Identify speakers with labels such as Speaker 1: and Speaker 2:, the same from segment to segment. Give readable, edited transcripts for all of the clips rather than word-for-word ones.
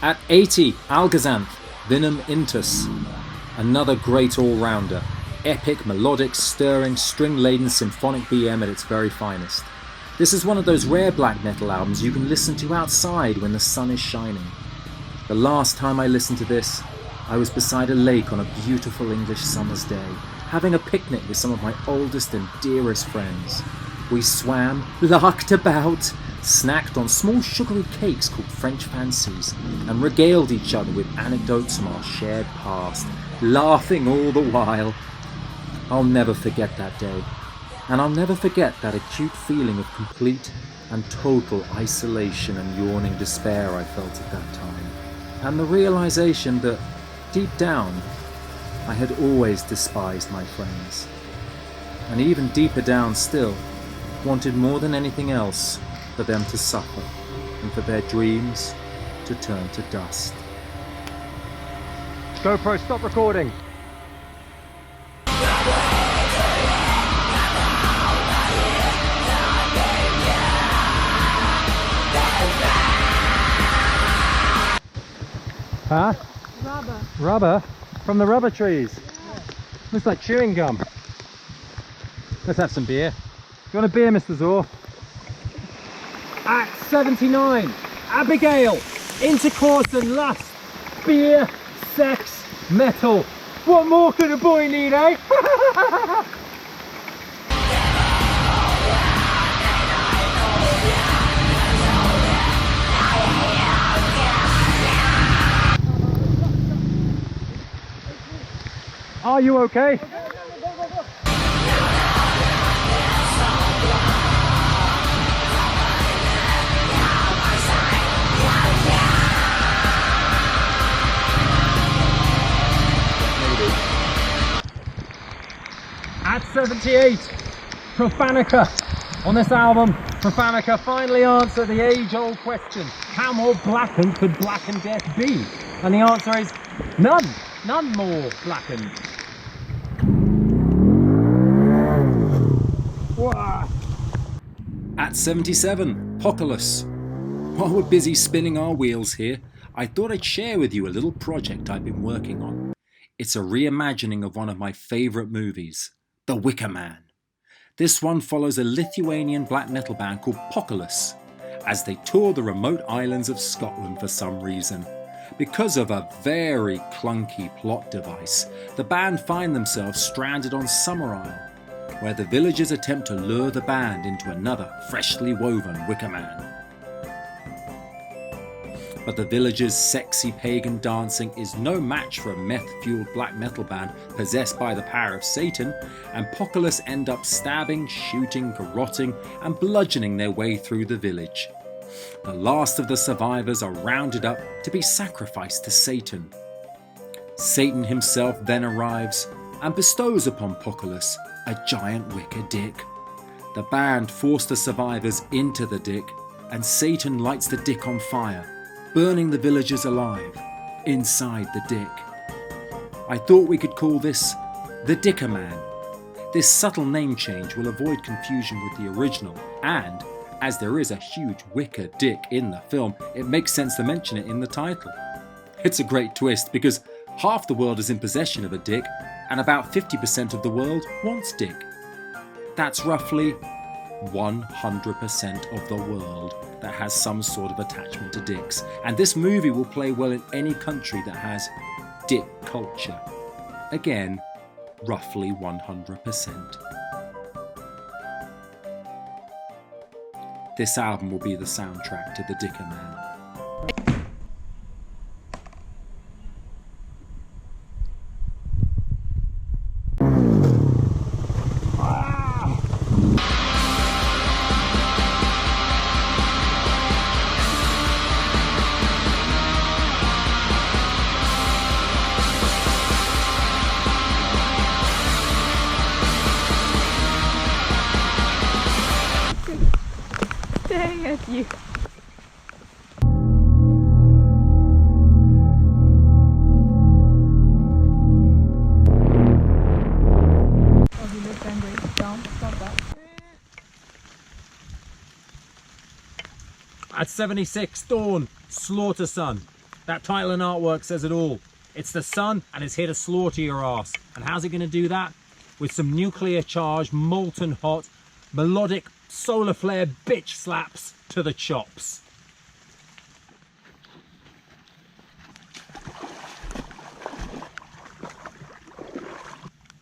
Speaker 1: At 80, Alghazanth, Vinum Intus. Another great all-rounder. Epic, melodic, stirring, string-laden symphonic BM at its very finest. This is one of those rare black metal albums you can listen to outside when the sun is shining. The last time I listened to this, I was beside a lake on a beautiful English summer's day, having a picnic with some of my oldest and dearest friends. We swam, larked about, snacked on small sugary cakes called French fancies, and regaled each other with anecdotes from our shared past, laughing all the while. I'll never forget that day, and I'll never forget that acute feeling of complete and total isolation and yawning despair I felt at that time, and the realization that, deep down, I had always despised my friends, and even deeper down still, wanted more than anything else for them to suffer and for their dreams to turn to dust.
Speaker 2: GoPro, stop recording. Huh?
Speaker 3: Rubber.
Speaker 2: Rubber? From the rubber trees? Yeah. Looks like chewing gum. Let's have some beer. You want a beer, Mr. Zor? At 79, Abigail, Intercourse and Lust, beer, sex, metal. What more could a boy need, eh? Are you okay? At 78, Profanatica. On this album, Profanatica finally answer the age-old question, how more blackened could blackened death be? And the answer is none. None more blackened.
Speaker 1: At 77, Poccolus. While we're busy spinning our wheels here, I thought I'd share with you a little project I've been working on. It's a reimagining of one of my favourite movies, The Wicker Man. This one follows a Lithuanian black metal band called Poccolus as they tour the remote islands of Scotland for some reason. Because of a very clunky plot device, the band find themselves stranded on Summer Isle, where the villagers attempt to lure the band into another freshly woven Wicker Man. But the villagers' sexy pagan dancing is no match for a meth-fueled black metal band possessed by the power of Satan, and Poccolus end up stabbing, shooting, garroting and bludgeoning their way through the village. The last of the survivors are rounded up to be sacrificed to Satan. Satan himself then arrives and bestows upon Poccolus a giant wicker dick. The band force the survivors into the dick, and Satan lights the dick on fire, burning the villagers alive, inside the dick. I thought we could call this the Dicker Man. This subtle name change will avoid confusion with the original, and as there is a huge wicker dick in the film, it makes sense to mention it in the title. It's a great twist because half the world is in possession of a dick and about 50% of the world wants dick. That's roughly 100% of the world that has some sort of attachment to dicks, and this movie will play well in any country that has dick culture. Again, roughly 100%. This album will be the soundtrack to The Dicker Man.
Speaker 3: Staring at you. Oh, he looks angry. Don't stop that.
Speaker 2: At 76, Dawn, Slaughthersun. That title and artwork says it all. It's the sun and it's here to slaughter your ass. And how's it going to do that? With some nuclear charged, molten hot, melodic, solar flare bitch slaps to the chops.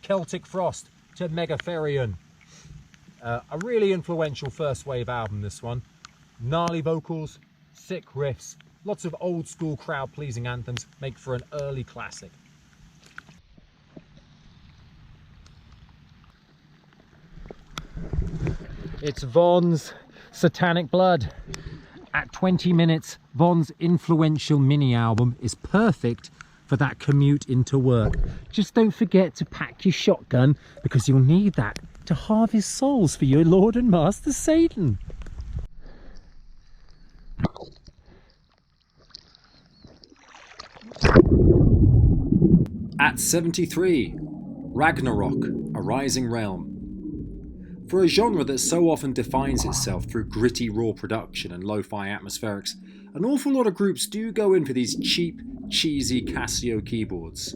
Speaker 2: Celtic Frost to Mega Therion. A really influential first wave album, this one. Gnarly vocals, sick riffs, lots of old school crowd pleasing anthems make for an early classic. It's Von's Satanic Blood. At 20 minutes, Von's influential mini album is perfect for that commute into work. Just don't forget to pack your shotgun because you'll need that to harvest souls for your Lord and Master Satan.
Speaker 1: At 73, Ragnarok, A Rising Realm. For a genre that so often defines itself through gritty raw production and lo-fi atmospherics, an awful lot of groups do go in for these cheap, cheesy Casio keyboards.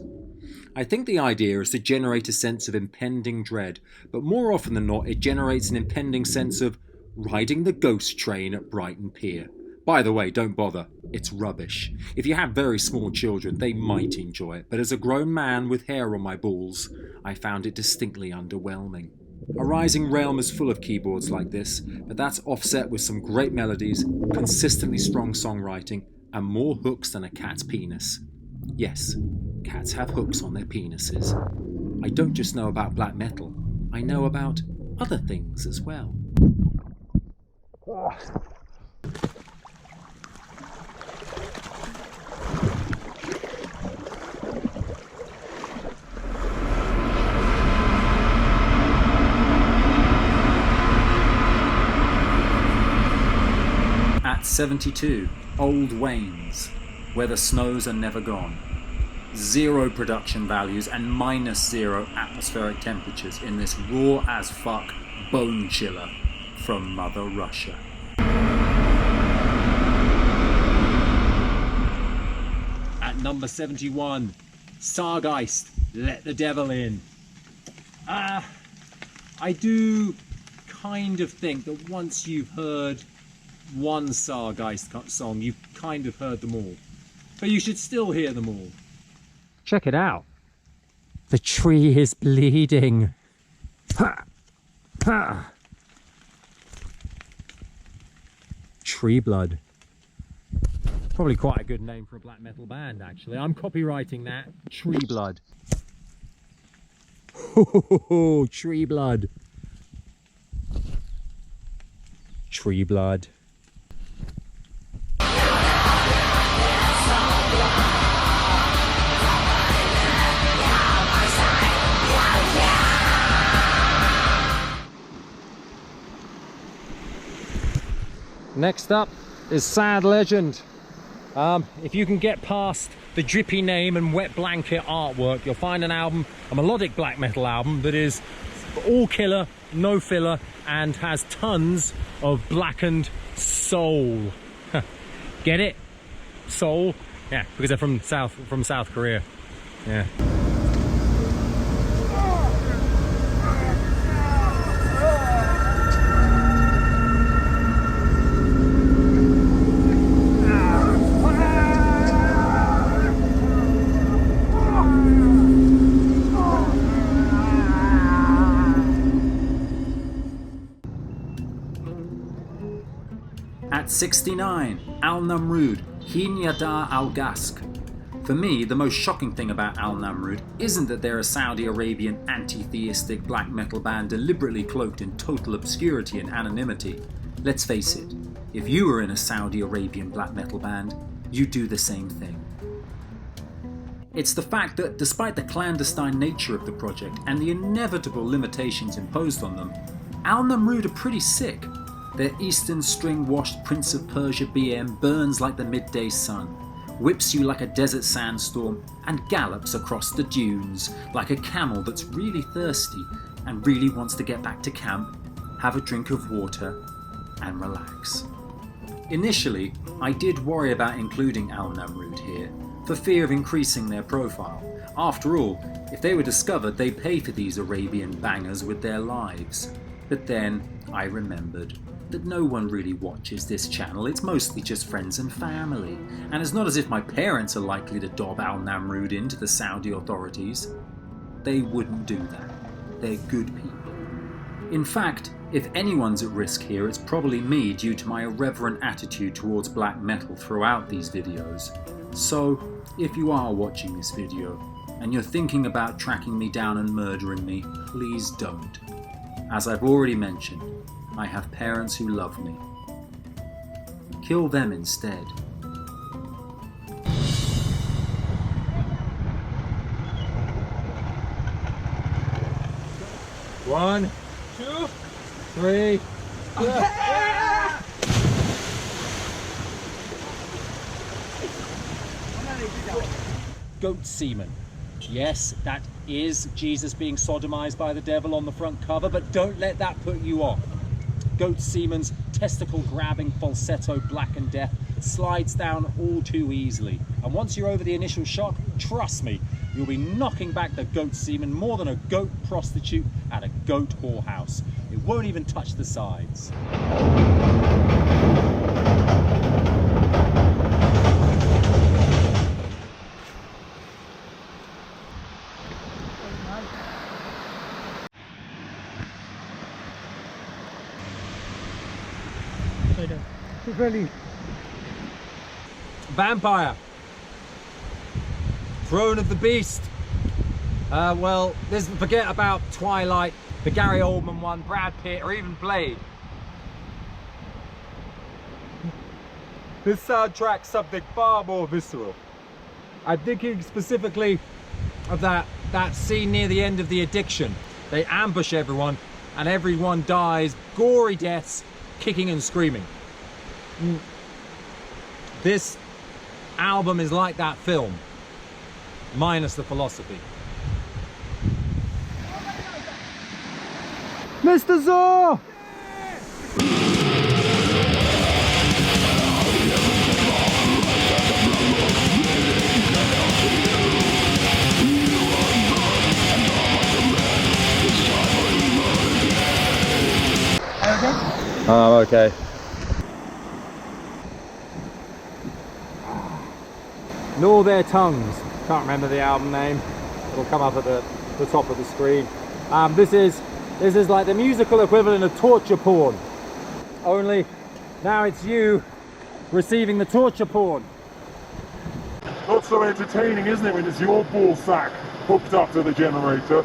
Speaker 1: I think the idea is to generate a sense of impending dread, but more often than not it generates an impending sense of riding the ghost train at Brighton Pier. By the way, don't bother, it's rubbish. If you have very small children, they might enjoy it, but as a grown man with hair on my balls, I found it distinctly underwhelming. A Rising Realm is full of keyboards like this, but that's offset with some great melodies, consistently strong songwriting, and more hooks than a cat's penis. Yes, cats have hooks on their penises. I don't just know about black metal, I know about other things as well. At 72, Old Wainds, Where the Snows Are Never Gone. 0 production values and -0 atmospheric temperatures in this raw as fuck bone chiller from Mother Russia.
Speaker 2: At number 71, Sargeist, Let the Devil In. I do kind of think that once you've heard one Sargeist song, you've kind of heard them all. But you should still hear them all. Check it out. The tree is bleeding. Ha! Ha! Tree Blood. Probably quite a good name for a black metal band, actually. I'm copywriting that. Tree Blood. Oh, Tree Blood. Tree Blood. Next up is Sad Legend, If you can get past the drippy name and wet blanket artwork, you'll find an album, a melodic black metal album that is all killer, no filler, and has tons of blackened soul. Get it? Soul? Yeah, because they're from South Korea. Yeah.
Speaker 1: At 69, Namrood, Heen Yadhar Ghasq. For me, the most shocking thing about Namrood isn't that they're a Saudi Arabian anti-theistic black metal band deliberately cloaked in total obscurity and anonymity. Let's face it, if you were in a Saudi Arabian black metal band, you'd do the same thing. It's the fact that despite the clandestine nature of the project and the inevitable limitations imposed on them, Namrood are pretty sick. Their Eastern string-washed Prince of Persia BM burns like the midday sun, whips you like a desert sandstorm, and gallops across the dunes like a camel that's really thirsty and really wants to get back to camp, have a drink of water, and relax. Initially, I did worry about including Namrood here, for fear of increasing their profile. After all, if they were discovered, they'd pay for these Arabian bangers with their lives. But then I remembered that no one really watches this channel, it's mostly just friends and family, and it's not as if my parents are likely to dob Namrood into the Saudi authorities. They wouldn't do that. They're good people. In fact, if anyone's at risk here, it's probably me due to my irreverent attitude towards black metal throughout these videos. So, if you are watching this video, and you're thinking about tracking me down and murdering me, please don't. As I've already mentioned, I have parents who love me. Kill them instead.
Speaker 2: One, 2, 3. Goat semen. Yes, that is Jesus being sodomized by the devil on the front cover, but don't let that put you off. Goat semen's testicle-grabbing falsetto blackened death slides down all too easily. And once you're over the initial shock, trust me, you'll be knocking back the goat semen more than a goat prostitute at a goat whorehouse. It won't even touch the sides.
Speaker 3: Really?
Speaker 2: Vampyr. Throne of the Beast. Well, forget about Twilight, the Gary Oldman one, Brad Pitt, or even Blade. This soundtrack's something far more visceral. I'm thinking specifically of that scene near the end of The Addiction. They ambush everyone, and everyone dies gory deaths, kicking and screaming. This album is like that film, minus the philosophy.
Speaker 3: Mr. Zor!
Speaker 2: Oh, okay. Gnaw Their Tongues. Can't remember the album name. It'll come up at the top of the screen. This is like the musical equivalent of torture porn. Only now it's you receiving the torture porn.
Speaker 4: Not so entertaining, isn't it, when it's your ball sack hooked up to the generator?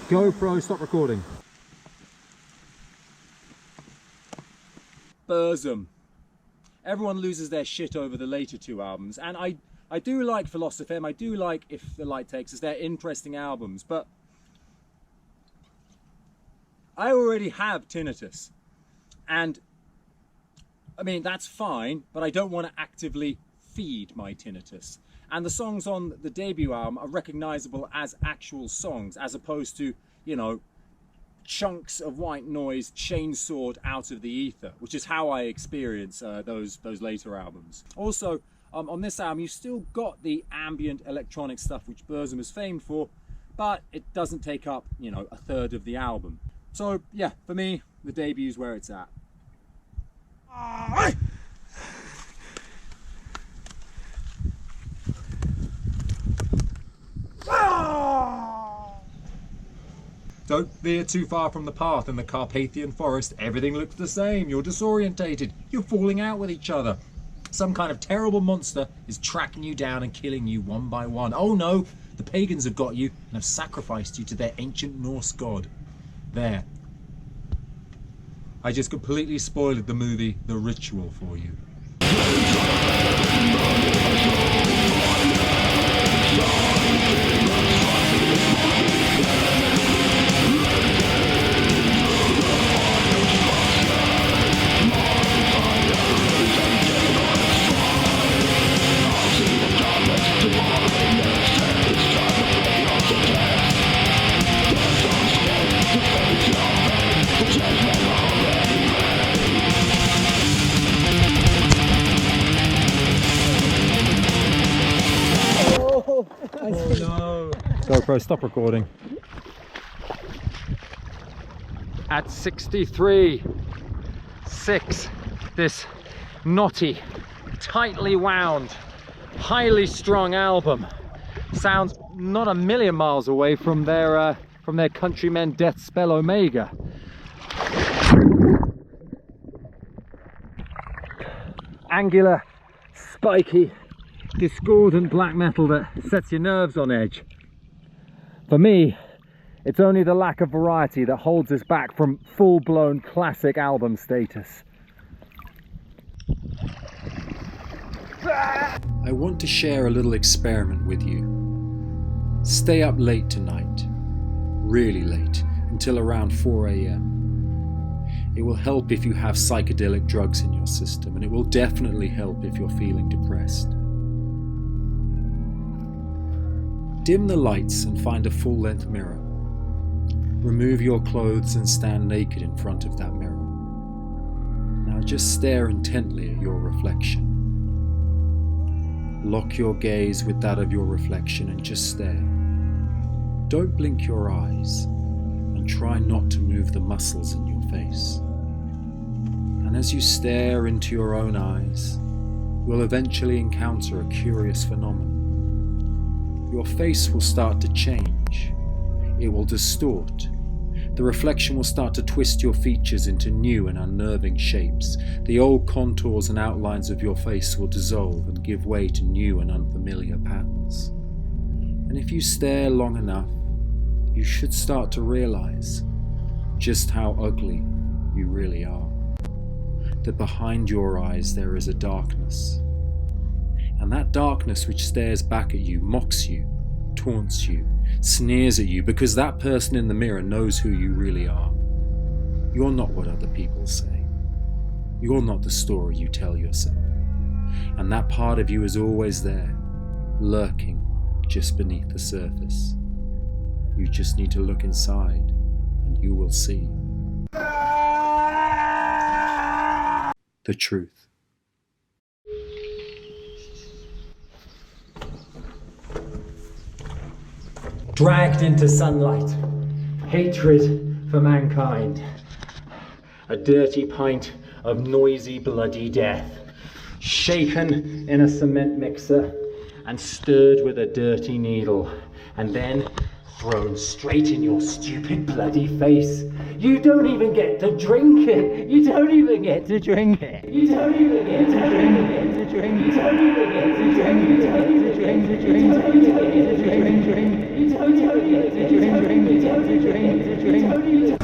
Speaker 2: GoPro, stop recording. Burzum. Everyone loses their shit over the later two albums, and I do like Philosophem, I do like If the Light Takes Us, they're interesting albums, but I already have tinnitus, and I mean, that's fine, but I don't want to actively feed my tinnitus. And the songs on the debut album are recognizable as actual songs, as opposed to, you know, chunks of white noise chainsawed out of the ether, which is how I experience those later albums. Also, on this album, you've still got the ambient electronic stuff which Burzum is famed for, but it doesn't take up, you know, a third of the album. So yeah, for me, the debut's where it's at. Don't veer too far from the path in the Carpathian forest. Everything looks the same. You're disorientated. You're falling out with each other. Some kind of terrible monster is tracking you down and killing you one by one. Oh no, the pagans have got you and have sacrificed you to their ancient Norse god. There. I just completely spoiled the movie The Ritual for you. Oh no! GoPro, stop recording. At 63.6, this knotty, tightly wound, highly strung album sounds not a million miles away from their countrymen Death Spell Omega. Angular, spiky, discordant black metal that sets your nerves on edge. For me, it's only the lack of variety that holds us back from full-blown classic album status.
Speaker 1: I want to share a little experiment with you. Stay up late tonight, really late, until around 4 AM. It will help if you have psychedelic drugs in your system, and it will definitely help if you're feeling depressed. Dim the lights and find a full-length mirror. Remove your clothes and stand naked in front of that mirror. Now just stare intently at your reflection. Lock your gaze with that of your reflection and just stare. Don't blink your eyes and try not to move the muscles in your face. And as you stare into your own eyes, you'll eventually encounter a curious phenomenon. Your face will start to change. It will distort. The reflection will start to twist your features into new and unnerving shapes. The old contours and outlines of your face will dissolve and give way to new and unfamiliar patterns. And if you stare long enough, you should start to realize just how ugly you really are. That behind your eyes there is a darkness. And that darkness which stares back at you, mocks you, taunts you, sneers at you, because that person in the mirror knows who you really are. You're not what other people say. You're not the story you tell yourself. And that part of you is always there, lurking just beneath the surface. You just need to look inside, and you will see the truth.
Speaker 2: Dragged into sunlight, hatred for mankind, a dirty pint of noisy bloody death, shaken in a cement mixer and stirred with a dirty needle, and then thrown straight in your stupid bloody face. You don't even get to drink it. You don't even get to drink it. You don't even get to drink it. You don't even get to drink it. You don't even get to drink it. You don't even get to drink it. You don't even get to drink it. You don't even get to drink it.